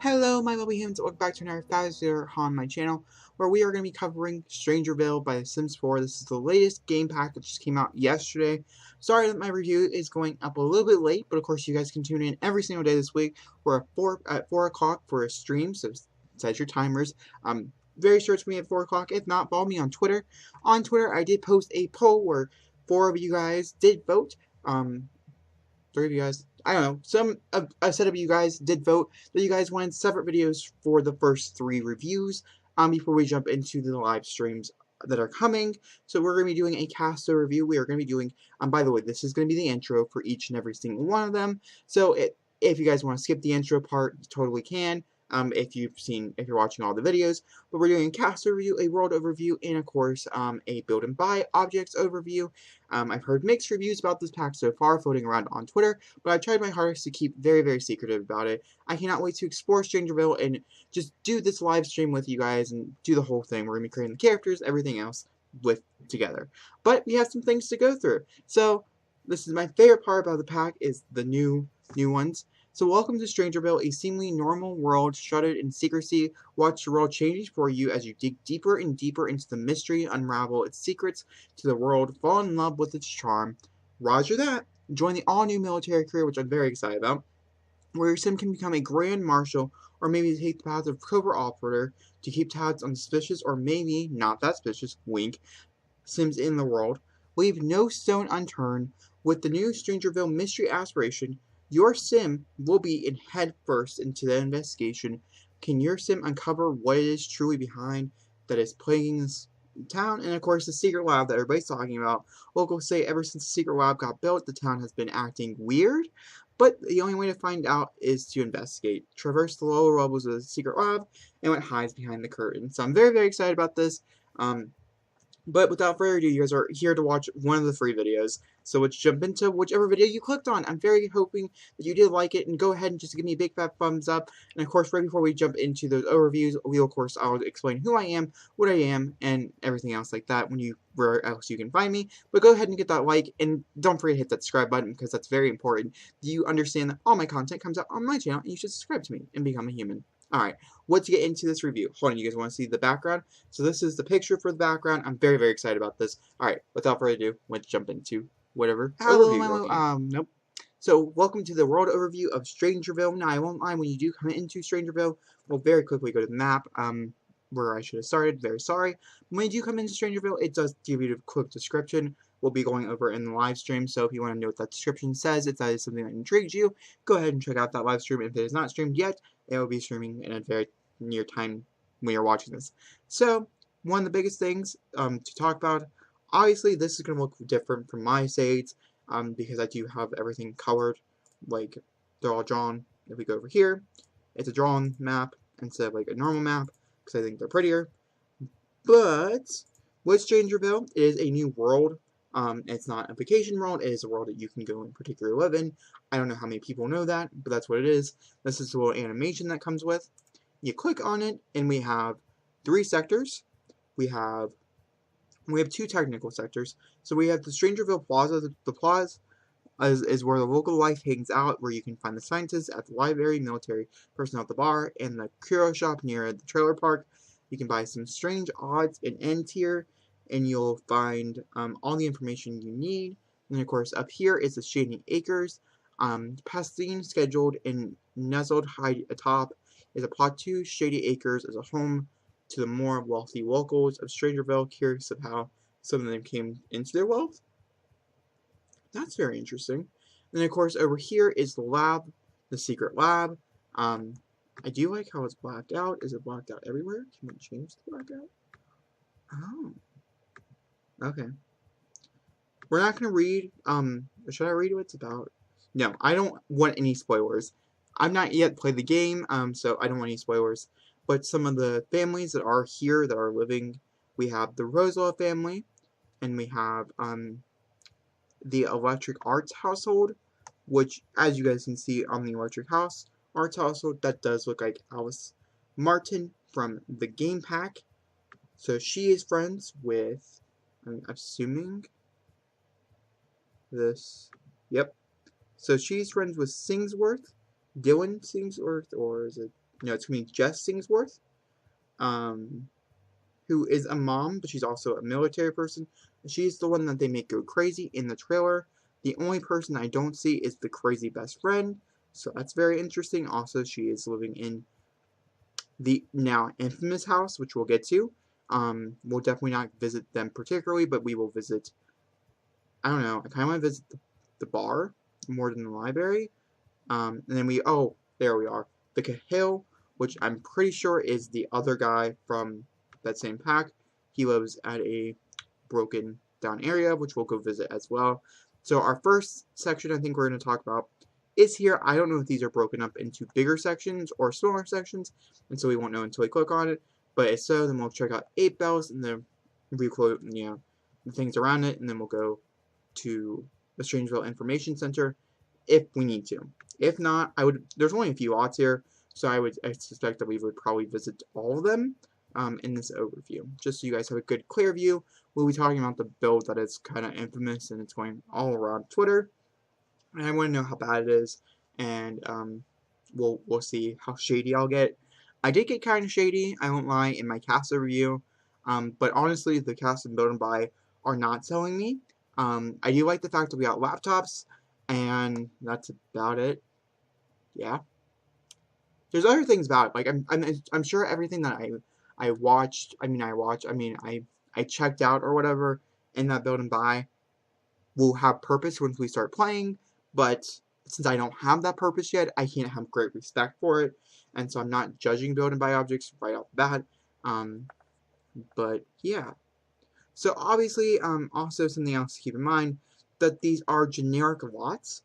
Hello, my lovely humans. Welcome back to another Fazzer on my channel, where we are going to be covering Strangerville by The Sims 4. This is the latest game pack that just came out yesterday. Sorry that my review is going up a little bit late, but of course you guys can tune in every single day this week. We're at 4 o'clock for a stream, so set your timers. Very sure it's going to be at 4 o'clock. If not, follow me on Twitter. On Twitter, I did post a poll where 4 of you guys did vote. 3 of you guys, I don't know, a set of you guys did vote that you guys wanted separate videos for the first 3 reviews before we jump into the live streams that are coming. So we're going to be doing a caster review. We are going to be doing, by the way, this is going to be the intro for each and every single one of them. So if you guys want to skip the intro part, you totally can. If you're watching all the videos, but we're doing a caster review, a world overview, and of course, a build and buy objects overview. I've heard mixed reviews about this pack so far, floating around on Twitter, but I've tried my hardest to keep very, very secretive about it. I cannot wait to explore Streangerville and just do this live stream with you guys and do the whole thing. We're going to be creating the characters, everything else together. But we have some things to go through. So, this is my favorite part about the pack is the new ones. So welcome to Strangerville, a seemingly normal world shrouded in secrecy. Watch the world change for you as you dig deeper and deeper into the mystery, unravel its secrets to the world, fall in love with its charm. Roger that. Join the all-new military career, which I'm very excited about, where your sim can become a grand marshal, or maybe take the path of covert operator to keep tabs on suspicious, or maybe not that suspicious, wink, sims in the world. Leave no stone unturned. With the new Strangerville mystery aspiration, your sim will be in head first into the investigation. Can your sim uncover what it is truly behind that is plaguing this town? And of course, the secret lab that everybody's talking about. Locals say ever since the secret lab got built, the town has been acting weird. But the only way to find out is to investigate. Traverse the lower levels of the secret lab and what hides behind the curtain. So I'm very, very excited about this. But without further ado, you guys are here to watch one of the 3 videos. So let's jump into whichever video you clicked on. I'm very hoping that you did like it, and go ahead and just give me a big fat thumbs up. And of course, right before we jump into those overviews, I'll explain who I am, what I am, and everything else like that where else you can find me. But go ahead and get that like, and don't forget to hit that subscribe button, because that's very important. You understand that all my content comes out on my channel, and you should subscribe to me and become a human. Alright, let's get into this review. Hold on, you guys want to see the background? So this is the picture for the background. I'm very, very excited about this. Alright, without further ado, let's jump into whatever overview. Nope. So, welcome to the world overview of Strangerville. Now, I won't lie, when you do come into Strangerville, we'll very quickly go to the map, where I should have started. Very sorry. When you do come into Strangerville, it does give you a quick description. We'll be going over in the live stream, so if you want to know what that description says, if that is something that intrigues you, go ahead and check out that live stream. If it is not streamed yet, it will be streaming in a very near time when you're watching this. So, one of the biggest things to talk about, obviously this is going to look different from my sides, because I do have everything colored, like they're all drawn. If we go over here, it's a drawn map instead of like a normal map, because I think they're prettier. But with Strangerville, it is a new world. It's not a vacation world, it is a world that you can go and particularly live in. I don't know how many people know that, but that's what it is. This is the little animation that comes with. You click on it, and we have 3 sectors. We have 2 technical sectors. So we have the Strangerville Plaza. The plaza is where the local life hangs out, where you can find the scientists at the library, military personnel at the bar, and the curio shop near the trailer park. You can buy some strange odds and ends here, and you'll find all the information you need. And of course, up here is the Shady Acres. Pastine scheduled and nestled high atop is a plateau. Shady Acres is a home to the more wealthy locals of Strangerville, curious of how some of them came into their wealth. That's very interesting. And then, of course, over here is the lab, the secret lab. I do like how it's blacked out. Is it blacked out everywhere? Can we change the blackout? Oh. Okay. We're not going to read, should I read what it's about? No, I don't want any spoilers. I've not yet played the game, so I don't want any spoilers. But some of the families that are here, that are living, we have the Roswell family, and we have, the Electric Arts household, which, as you guys can see on the Electric Arts household, that does look like Alice Martin from the game pack. So she is friends with, I'm assuming, this, yep. So she's friends with Singsworth, Dylan Singsworth, or is it, No, it's going to be Jess Singsworth, who is a mom, but she's also a military person. She's the one that they make go crazy in the trailer. The only person I don't see is the crazy best friend, so that's very interesting. Also, she is living in the now infamous house, which we'll get to. We'll definitely not visit them particularly, but we will visit, I don't know, I kind of want to visit the bar more than the library. And then there we are. The Cahill, which I'm pretty sure is the other guy from that same pack. He lives at a broken down area, which we'll go visit as well. So our first section I think we're going to talk about is here. I don't know if these are broken up into bigger sections or smaller sections, and so we won't know until we click on it. But if so, then we'll check out 8 bells and then requote, the things around it, and then we'll go to the Streangerville Information Center if we need to. If not, there's only a few lots here, so I suspect that we would probably visit all of them in this overview, just so you guys have a good, clear view. We'll be talking about the build that is kind of infamous, and it's going all around Twitter, and I want to know how bad it is, and we'll see how shady I'll get. I did get kind of shady, I won't lie, in my cast review, but honestly, the cast and build and buy are not selling me. I do like the fact that we got laptops, and that's about it. Yeah. There's other things about it. Like I'm sure everything that I checked out or whatever in that build and buy will have purpose once we start playing, but since I don't have that purpose yet, I can't have great respect for it, and so I'm not judging build and buy objects right off the bat. But yeah. So obviously, also something else to keep in mind, that these are generic lots.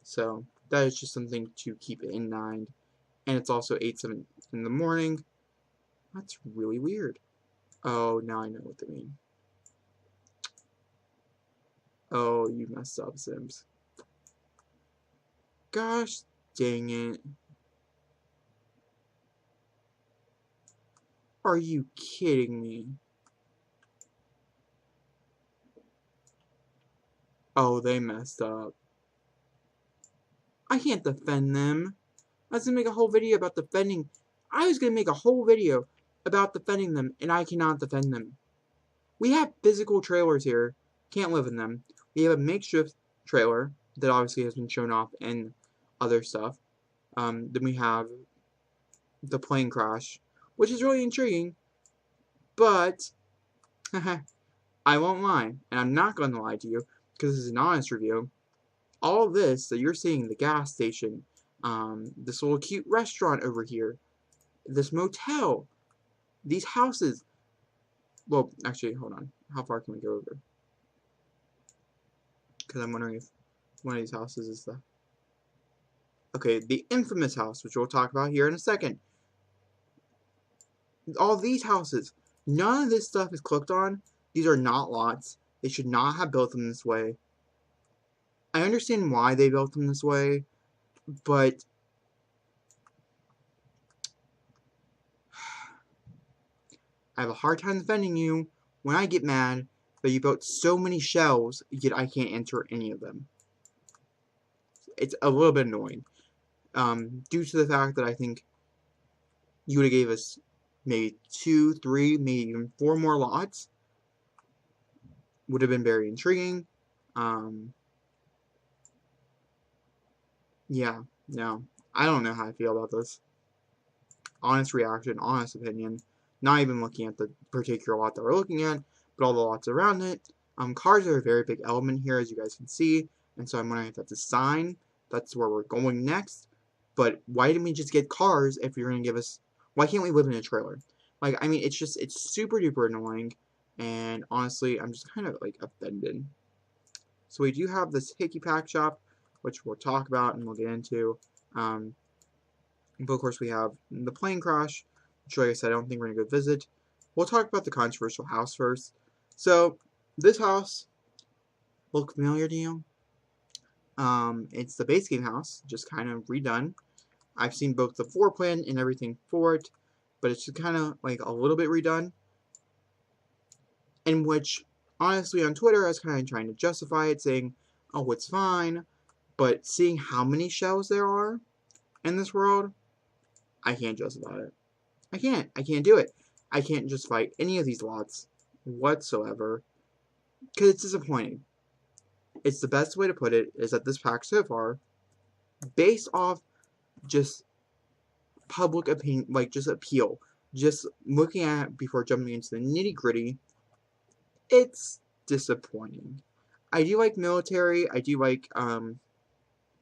So that is just something to keep in mind. And it's also 8:07 in the morning. That's really weird. Oh, now I know what they mean. Oh, you messed up, Sims. Gosh dang it. Are you kidding me? Oh, they messed up. I can't defend them. I was going to make a whole video about defending. I was going to make a whole video about defending them, and I cannot defend them. We have physical trailers here. Can't live in them. We have a makeshift trailer that obviously has been shown off in other stuff. Then we have the plane crash, which is really intriguing, but I won't lie, and I'm not going to lie to you, because this is an honest review. All this that you're seeing, the gas station, this little cute restaurant over here, this motel, these houses. Well, actually, hold on. How far can we go over? Because I'm wondering if one of these houses is the... Okay, the infamous house, which we'll talk about here in a second. All these houses, none of this stuff is clicked on. These are not lots. They should not have built them this way. I understand why they built them this way, but I have a hard time defending you when I get mad that you built so many shells, yet I can't enter any of them. It's a little bit annoying, due to the fact that I think you would have gave us maybe 2, 3, maybe even 4 more lots. Would have been very intriguing. Yeah, no, I don't know how I feel about this. Honest reaction, honest opinion. Not even looking at the particular lot that we're looking at, but all the lots around it. Cars are a very big element here, as you guys can see, and so I'm wondering if that's a sign. That's where we're going next. But why didn't we just get cars if you're going to give us... Why can't we live in a trailer? Like, I mean, it's super duper annoying, and honestly, I'm just kind of, like, offended. So we do have this Hickey Pack shop, which we'll talk about and we'll get into. But of course we have the plane crash, which like I said, I don't think we're going to go visit. We'll talk about the controversial house first. So, this house, look familiar to you? It's the base game house, just kind of redone. I've seen both the floor plan and everything for it, but it's just kind of like a little bit redone. In which, honestly, on Twitter, I was kind of trying to justify it, saying, oh, it's fine. But seeing how many shells there are in this world, I can't justify it. I can't do it. I can't justify any of these lots whatsoever, because it's disappointing. It's the best way to put it, is that this pack so far, based off just public opinion, like just appeal, just looking at it before jumping into the nitty-gritty, it's disappointing. I do like military. I do like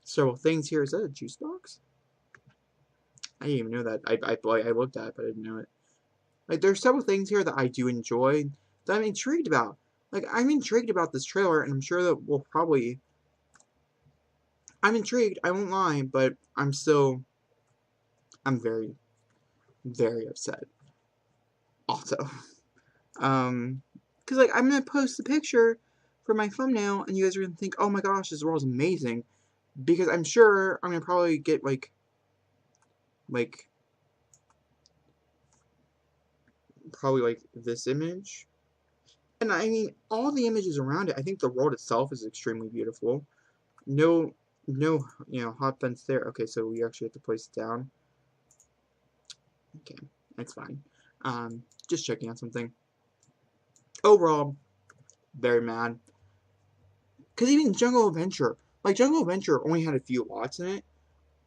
several things here. Is that a juice box? I didn't even know that. I looked at it, but I didn't know it. Like, there's several things here that I do enjoy, that I'm intrigued about. Like, I'm intrigued about this trailer, and I'm sure that we'll probably... I'm intrigued, I won't lie, but I'm very, very upset. Also. Because, like, I'm going to post the picture for my thumbnail, and you guys are going to think, oh my gosh, this world is amazing. Because I'm sure I'm going to probably get, probably, like, this image. And, I mean, all the images around it, I think the world itself is extremely beautiful. No, you know, hot fence there. Okay, so we actually have to place it down. Okay, that's fine. Just checking on something. Overall, very mad. Because even Jungle Adventure, like, Jungle Adventure only had a few lots in it,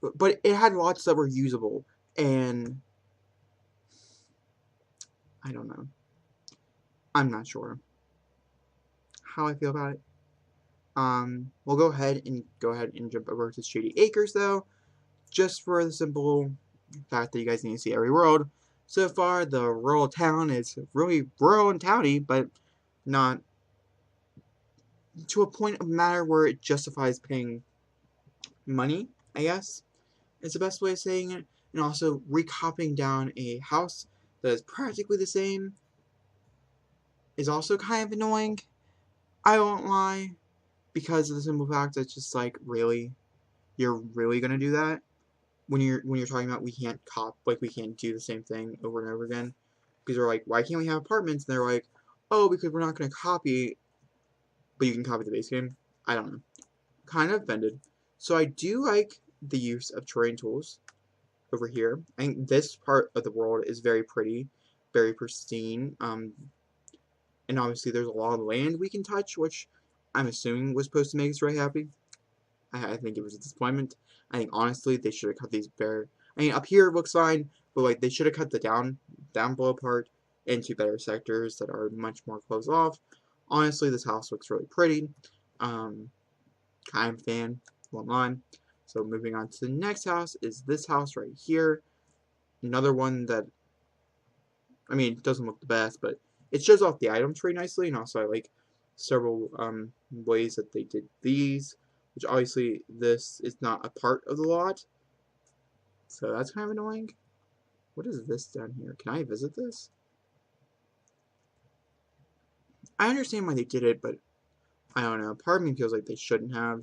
but it had lots that were usable, and I don't know. I'm not sure how I feel about it. We'll go ahead and jump over to Shady Acres, though, just for the simple fact that you guys need to see every world. So far, the rural town is really rural and towny, but not to a point of matter where it justifies paying money, I guess, is the best way of saying it. And also, recopying down a house that is practically the same is also kind of annoying. I won't lie, because of the simple fact that it's just like, really? You're really gonna do that? When you're talking about we can't do the same thing over and over again? Because they're like, why can't we have apartments? And they're like, oh, because we're not gonna copy, but you can copy the base game. I don't know. Kind of offended. So I do like the use of terrain tools over here. I think this part of the world is very pretty, very pristine. And obviously there's a lot of land we can touch, which I'm assuming was supposed to make us very happy. I think it was a disappointment. I think honestly they should have cut these bare. I mean, up here it looks fine, but like they should have cut the down below part into better sectors that are much more closed off. Honestly, this house looks really pretty. I'm a fan. Won't lie. So moving on to the next house is this house right here. Another one that, I mean, it doesn't look the best, but it shows off the item tree nicely, and also I like several ways that they did these, which obviously this is not a part of the lot, so that's kind of annoying. What is this down here? Can I visit this? I understand why they did it, but I don't know. Part of me feels like they shouldn't have.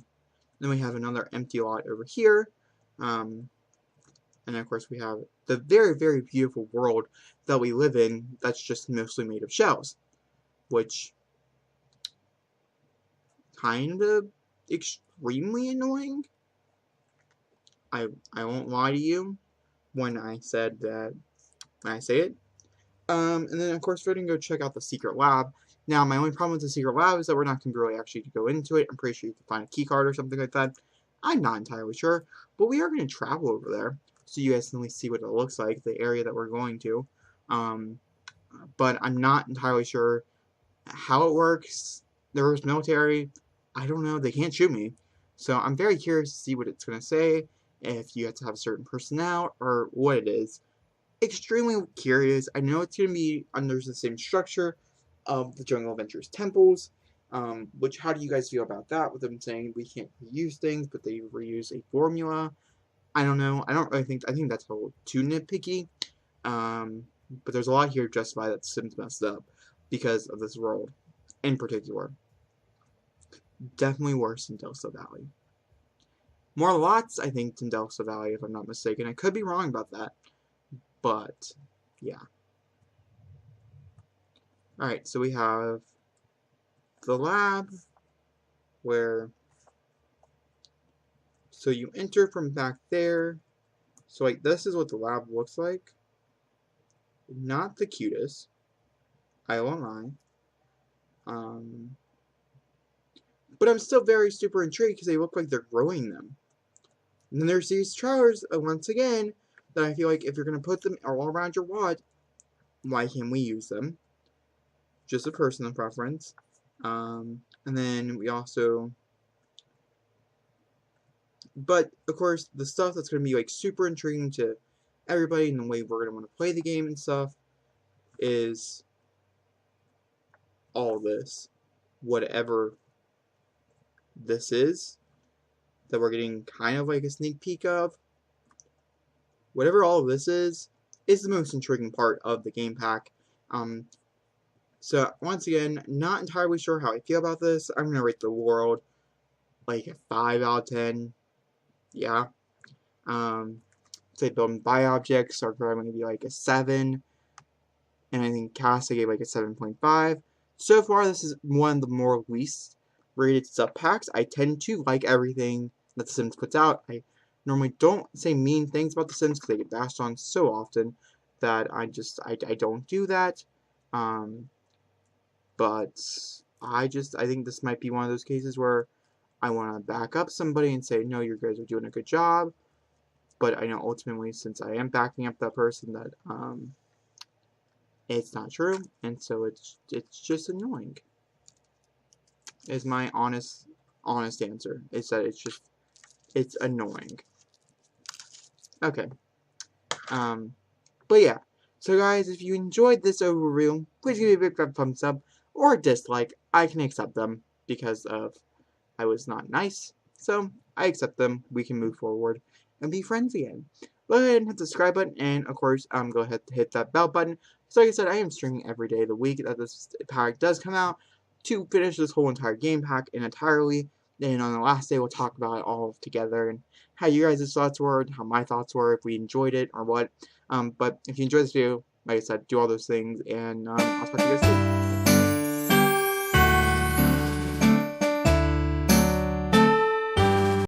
Then we have another empty lot over here. And of course we have the very, very beautiful world that we live in that's just mostly made of shells. Which, kind of extremely annoying. I won't lie to you when I say it. And then of course we're going to go check out the secret lab. Now, my only problem with the secret lab is that we're not going to really actually go into it. I'm pretty sure you can find a key card or something like that. I'm not entirely sure, but we are going to travel over there, so you guys can at least see what it looks like, the area that we're going to. But I'm not entirely sure how it works. There was military. I don't know. They can't shoot me. So I'm very curious to see what it's going to say, if you have to have a certain personnel, or what it is. Extremely curious. I know it's going to be under the same structure of the Jungle Adventures temples, which, how do you guys feel about that, with them saying we can't reuse things, but they reuse a formula? I don't know. I don't really think, I think that's a little too nitpicky, but there's a lot here justified that Sims messed up because of this world, in particular. Definitely worse than Delta Valley. More lots, I think, than Delta Valley, if I'm not mistaken. I could be wrong about that, but, yeah. Alright, so we have the lab, where, so you enter from back there, So like this is what the lab looks like. Not the cutest, I won't lie. But I'm still very super intrigued because they look like they're growing them. And then there's these trowers, once again, that I feel like if you're going to put them all around your wad, why can't we use them? Just a personal preference. And then we also... But, of course, the stuff that's going to be, like, super intriguing to everybody and the way we're going to want to play the game and stuff is all this. Whatever this is that we're getting kind of like a sneak peek of. Whatever all of this is the most intriguing part of the game pack. So, once again, not entirely sure how I feel about this. I'm going to rate the world like a 5 out of 10. Yeah. Say build and buy objects are going to be like a 7. And I think cast I gave like a 7.5. So far, this is one of the more least rated sub packs. I tend to like everything that The Sims puts out. I normally don't say mean things about The Sims because they get bashed on so often that I don't do that. But I think this might be one of those cases where I want to back up somebody and say, no, you guys are doing a good job. But I know ultimately, since I am backing up that person, that it's not true, and so it's just annoying. Is my honest answer. It's that it's annoying. Okay. But yeah. So guys, if you enjoyed this overview, please give me a big thumbs up or a dislike. I can accept them because of I was not nice. So I accept them. We can move forward and be friends again. Go ahead and hit the subscribe button, and of course, go ahead to hit that bell button. So like I said, I am streaming every day of the week that this pack does come out to finish this whole entire game pack entirely. And on the last day, we'll talk about it all together and how you guys' thoughts were, how my thoughts were, if we enjoyed it or what. But if you enjoyed this video, like I said, do all those things, and I'll talk to you guys soon.